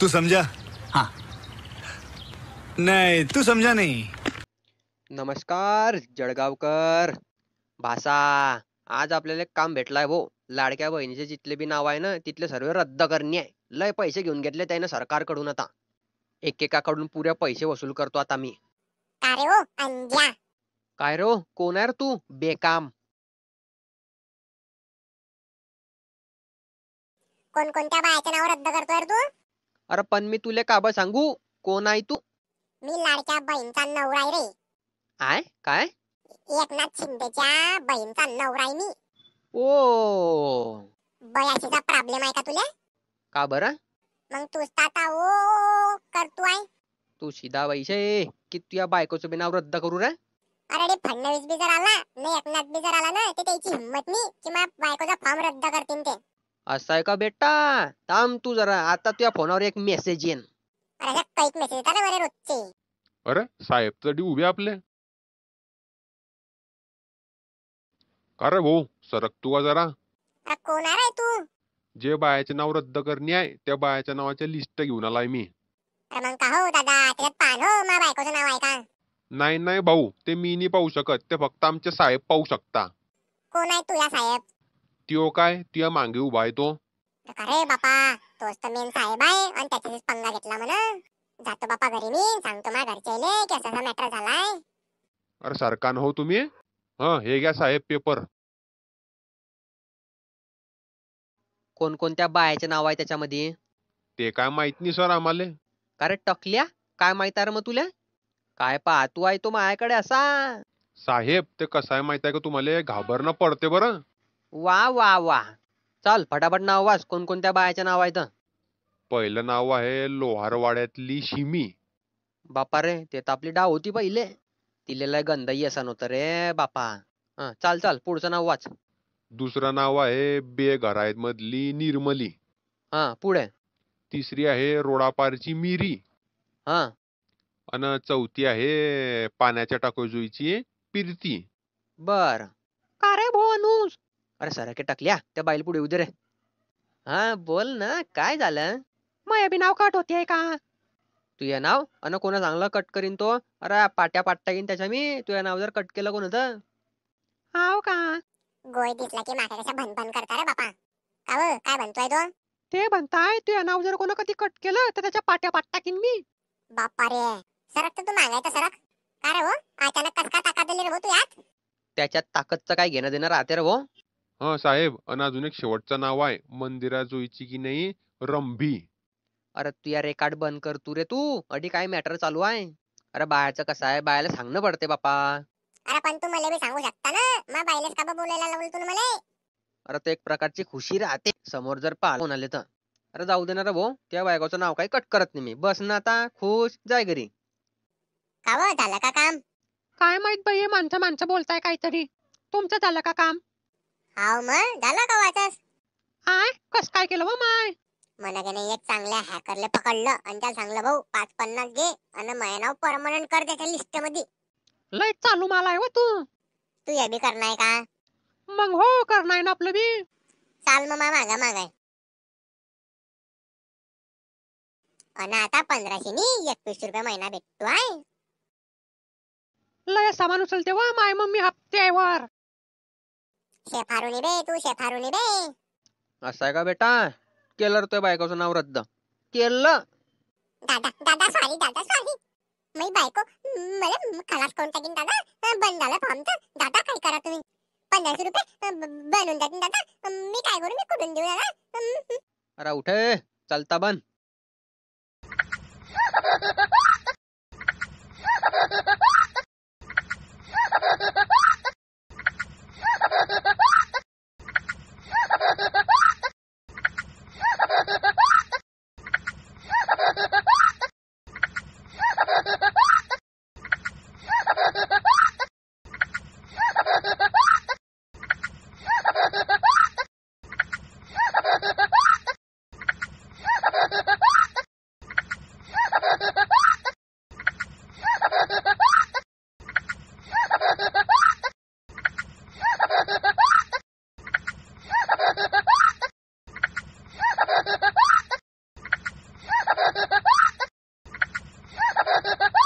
तू समझा? हाँ. नहीं, तू समझा नहीं. नमस्कार जळगावकर. भासा, आज आपल्याला एक काम भेटलाय भो. लाडक्या बहिणीचे जिथले बी नाव आहे ना तिथले सर्व रद्द करणे आहे. लय पैसे घेऊन घेतले त्यानं सरकारकडून. आता एकेकाकडून पुऱ्या पैसे वसूल करतो आता मी. का रे हो अंजा? काय रो, कोण आहे रे तू बेकाम? कोणकोणत्या बायाचे नाव रद्द करतोय रे तू? अरे पण मी तुले काबा सांगू, कोण आहे तू? मी लाडक्या बहीणचा नवरा आहे रे. आय काय? एकनाथ शिंदेच्या बहीणचा नवरा आहे मी. ओ, बयाशीचा प्रॉब्लेम आहे का तुला? का बरं? मग तूच आता ओ करतोय. तू सीधा वैसे की तुझ्या बायकोचं बी नाव रद्द करू रे? अरे रे फडणवीस बी जर आला नाही, एकनाथ बी जर आला ना ते त्याची हिंमत नाही की माझ्या बायकोचा फॉर्म रद्द करतील ते. असं आहे का बेटा? थांब तू जरा, आता तुझ्या फोनावर एक मेसेज येईन. अरे अशा कैक मेसेज येतात रे बरे रोजचे. अरे साहेब तरी उभे आपले. अरे भाऊ सरक तू का जरा. अरे कोण आहे रे तू? जे बायाचे नाव रद्द करणे आहे त्या बायाच्या नावाच्या लिस्ट घेऊन आलाय मी. अरे मग का हो दादा, त्याच्यात पान हो माझ्या बायकोचं नाव आहे का? नाही नाही भाऊ, ते मी नाही पाहू शकत, ते फक्त आमचे साहेब पाहू शकता. कोण आहे तुझा साहेब? त्यो काय तुया मागे उभा आहे तो. अरे बापा, तोच तर मेन साहेब आहे आणि त्याच्याशीच पंगा घेतला म्हणा. जातो बापा घरी मी, सांगतो माझ्या घरच्याले की असा मॅटर झालाय. अरे सरकार हो तुम्ही. हा हे घ्या साहेब पेपर. कोणकोणत्या बायाचे नाव आहे त्याच्यामध्ये? ते काय माहित नाही सर आम्हाला. का रे टकल्या, काय माहित आहे रे मग तुला? काय पाहतो आहे तो माझ्याकडे असा? साहेब ते कसं आहे माहित आहे का तुम्हाला, घाबरणं पडते बरं. वा वा वा, चल फटाफट नाव वाच, कोणकोणत्या बायाचे नाव आहेत? पहिलं नाव आहे लोहारवाड्यातली शिमी. बापा रे, ते तर आपली डाव होती पहिले. तिले लय गंधाई असा नव्हतं रे बापा. चाल चाल पुढचं नाव वाच. दुसरं नाव आहे बेघरायत मधली निर्मली. पुढे. तिसरी आहे रोडापारची मिरी. हा, आणि चौथी आहे पाण्याच्या टाकोजुईची पिरती. बर. का रे भो अनुज? अरे सारखे टाकल्या त्या बाईल पुढे येऊ दे रे. हा बोल ना, काय झालं? मग बी नाव कट होते का? तुझं नाव अन कोणा चांगला कट करीन तो. अरे पाट्या पाट्या येईन त्याच्या मी, तुझं नाव जर कट केलं कोण होतं? हाव का? गोय दिसला की मागे कशा भनभन करता रे बापा. का हो, काय म्हणतोय तो? ते म्हणताय तुझं नाव जर कोणा कधी कट केलं तर त्याच्या पाट्या पाट्या टाकीन मी. बापा रे, सरक तर तू मागायचा सरक. का रे हो, अचानक कस का ताकद दिली रे हो तू यात? त्याच्यात ताकदचं काय घेणं देणं राहते रे भो. हा साहेब, आणि अजून एक शेवटचं नाव आहे मंदिराजुईची की नाही रंभी. अरे तू या रेकॉर्ड बंद कर तू रे तू. अडी काय मॅटर चालू आहे? अरे बायाचं कसं आहे, बायाला सांगणं पडते बापा. अरे पण तू मला बी सांगू शकता ना, मग बाईलेच का बा बोलायला लावलं तू मला? अरे ते एक प्रकारची खुशी राहते समोर जर पाहून आले तर. अरे जाऊ दे ना रे भो, त्या बायकोचं नाव काही कट करत नाही मी. बस ना आता, खुश जाय घरी. का हो, झालं का काम? काय माहित बाई, माणसं माणसं बोलताय काहीतरी. तुमचं झालं का काम? हाव मग झालं का वाचस? आय कस काय केलं व माय? मला की नाही एक चांगल्या हॅकरले पकडलं आणि त्याला सांगलं भाऊ 550 घे आणि माझं नाव परमनंट कर त्याच्या लिस्ट मध्ये. लय चालू माल आहे व तू. तू हे बी करणार का? मग हो, करणार ना आपलं बी. चाल मग मागा मागाय. आणि आता 1500 नी 21 रुपये महिना भेटतो आहे. लय सामान उचलते व माय मम्मी हप्त्यावर. शेफारुनी बे तू, शेफारुनी बे. असं आहे का बेटा? केलं रे तुझ्या बायकोचं नाव रद्द केलं. दादा दादा सॉरी, दादा सॉरी. मी बायको मला खलास कोण टाकीन दादा. बंद झालं फॉर्म तर. दादा काय करा तुम्ही? 1500 रुपये बनवून द्या दादा. मी काय करू, मी कुठून देऊ दादा? अरे उठे, चलता बन. दादा